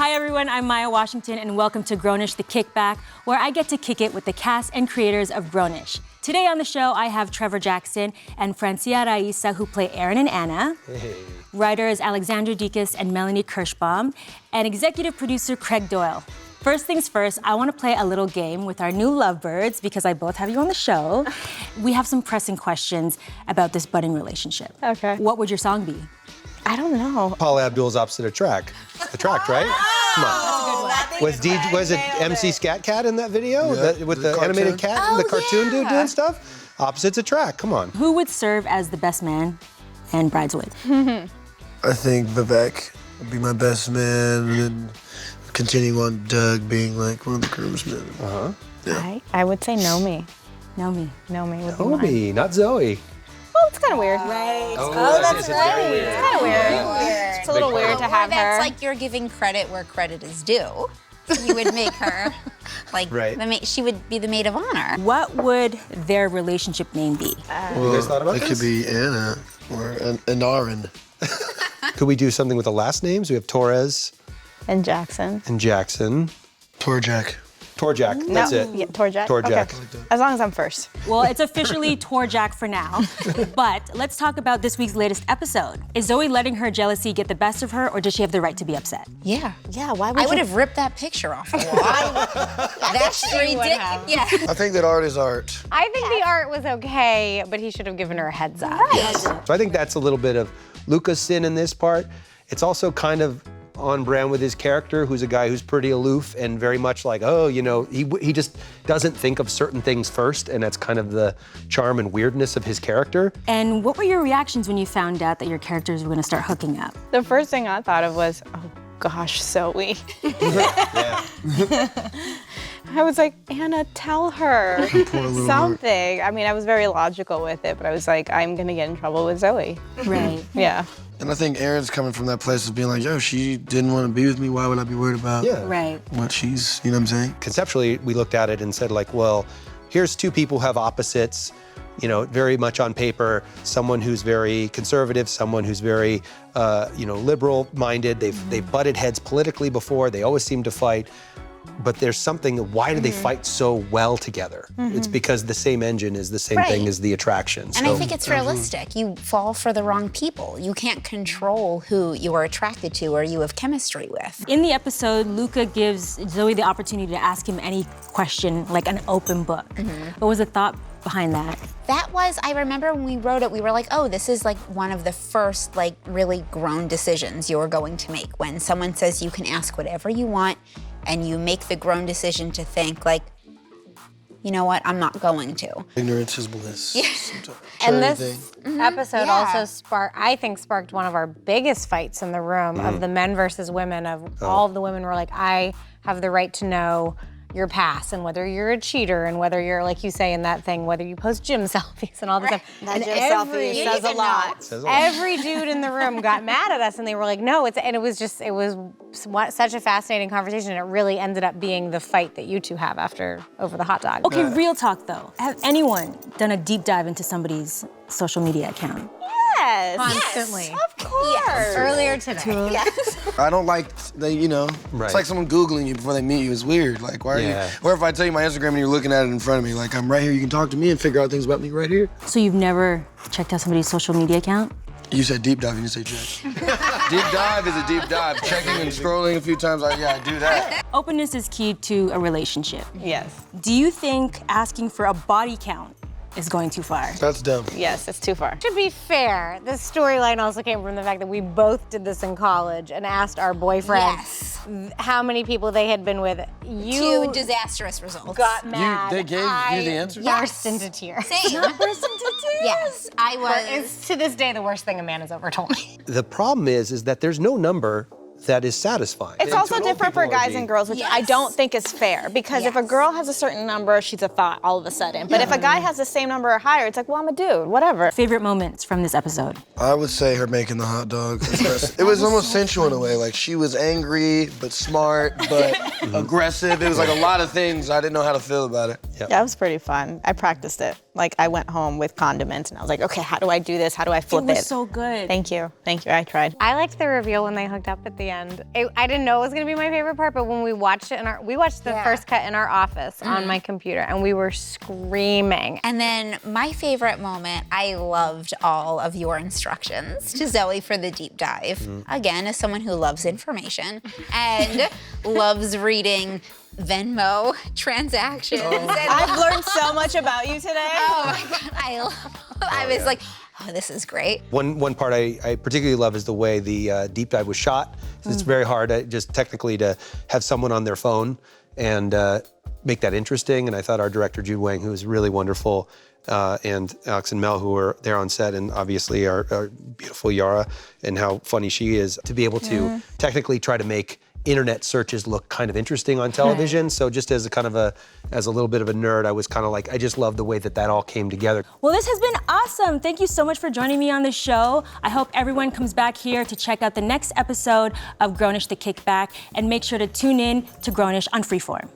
Hi everyone, I'm Maya Washington and welcome to Grownish, the Kickback, where I get to kick it with the cast and creators of Grownish. Today on the show, I have Trevor Jackson and Francia Raisa, who play Aaron and Anna. Hey. Writers Alexandra Dekas and Melanie Kirschbaum, and executive producer Craig Doyle. First things first, I want to play a little game with our new lovebirds because I both have you on the show. We have some pressing questions about this budding relationship. Okay. What would your song be? I don't know. Paula Abdul's opposite attract. Attract, right? Come on. Was it MC Scat Cat in that video? Yeah, With the animated cat and the cartoon dude doing stuff? Opposites attract, come on. Who would serve as the best man and bridesmaid? I think Vivek would be my best man, and then continuing on Doug being like one of the groomsmen. Yeah. I would say Nomi. Nomi. Nomi would be mine. Obi, not Zoey. Well, it's kind of weird. Right. Oh, that's right. It's kind of weird. It's a little weird to have her. That's like you're giving credit where credit is due. You would make her like she would be the maid of honor. What would their relationship name be? You guys thought about it this? could be Anna or Anarin. Could we do something with the last names? We have Torres And Jackson. and Jackson. Torjak. Torjak, that's it. Yeah, Torjak. Torjak. Okay. As long as I'm first. Well, it's officially Torjak for now. But let's talk about this week's latest episode. Is Zoey letting her jealousy get the best of her, or does she have the right to be upset? Yeah. Yeah, why would I would have ripped that picture off the wall. That's ridiculous. Yeah. I think that art is art. I think the art was okay, but he should have given her a heads up. So I think that's a little bit of Luca's sin in this part. It's also kind of on brand with his character, who's a guy who's pretty aloof and very much like, oh, you know, he just doesn't think of certain things first, and that's kind of the charm and weirdness of his character. And what were your reactions when you found out that your characters were going to start hooking up? The first thing I thought of was, oh gosh, Zoey. I was like, Anna, tell her something. I mean, I was very logical with it, but I was like, I'm gonna get in trouble with Zoey. Right. Yeah. And I think Aaron's coming from that place of being like, yo, she didn't want to be with me. Why would I be worried about Right. what she's, you know what I'm saying? Conceptually, we looked at it and said like, well, here's two people who have opposites, you know, very much on paper, someone who's very conservative, someone who's very, you know, liberal-minded. They've butted heads politically before. They always seem to fight. But there's something, why do they fight so well together? It's because the same engine is the same thing as the attraction. And I think it's realistic. You fall for the wrong people. You can't control who you are attracted to or you have chemistry with. In the episode, Luca gives Zoey the opportunity to ask him any question, like an open book. What was the thought behind that? That was, I remember when we wrote it, we were like, oh, this is like one of the first like really grown decisions you're going to make. When someone says you can ask whatever you want and you make the grown decision to think like, you know what, I'm not going to. Ignorance is bliss. And this episode also sparked one of our biggest fights in the room of the men versus women, of all of the women were like, I have the right to know your past and whether you're a cheater and whether you're, like you say in that thing, whether you post gym selfies and all this stuff. That and gym selfie says a lot. Every dude in the room got mad at us and they were like, no, it was such a fascinating conversation. And it really ended up being the fight that you two have over the hot dog. Okay, real talk though. Have anyone done a deep dive into somebody's social media account? Yes. Constantly. Of course. Yes. Earlier today. Yes. I don't like, it's like someone Googling you before they meet you. It's weird. Like, why are you? Or if I tell you my Instagram and you're looking at it in front of me, like, I'm right here, you can talk to me and figure out things about me right here. So you've never checked out somebody's social media account? You said deep dive, you didn't say check. Deep dive is a deep dive. Checking and scrolling a few times, I do that. Openness is key to a relationship. Yes. Do you think asking for a body count is going too far? That's dumb. Yes, it's too far. To be fair, the storyline also came from the fact that we both did this in college and asked our boyfriends how many people they had been with. Two disastrous results. Got mad. They gave you the answer? Burst into tears. Same. Burst into tears. Yes, I was. It's to this day the worst thing a man has ever told me. The problem is that there's no number that is satisfying. It's also different for guys and girls, which I don't think is fair, because if a girl has a certain number, she's a thought all of a sudden. But if a guy has the same number or higher, it's like, well, I'm a dude, whatever. Favorite moments from this episode? I would say her making the hot dog. It was almost sensual in a way. Like, she was angry, but smart, but aggressive. It was like a lot of things. I didn't know how to feel about it. That was pretty fun. I practiced it. Like I went home with condiments and I was like, okay, how do I do this? How do I flip it? It was so good. Thank you, I tried. I liked the reveal when they hooked up at the end. I didn't know it was gonna be my favorite part, but when we watched it we watched the first cut in our office on my computer, and we were screaming. And then my favorite moment, I loved all of your instructions to Zoey for the deep dive. Again, as someone who loves information and loves reading Venmo transactions. I've learned so much about you today. Oh my God, I was like, oh, this is great. One part I particularly love is the way the deep dive was shot. It's very hard just technically to have someone on their phone and make that interesting. And I thought our director, Jude Wang, who was really wonderful, and Alex and Mel, who were there on set, and obviously our beautiful Yara, and how funny she is, to be able to technically try to make internet searches look kind of interesting on television. So just as a little bit of a nerd, I was kind of like, I just love the way that all came together. Well, this has been awesome. Thank you so much for joining me on the show. I hope everyone comes back here to check out the next episode of Grownish the Kickback, and make sure to tune in to Grownish on Freeform.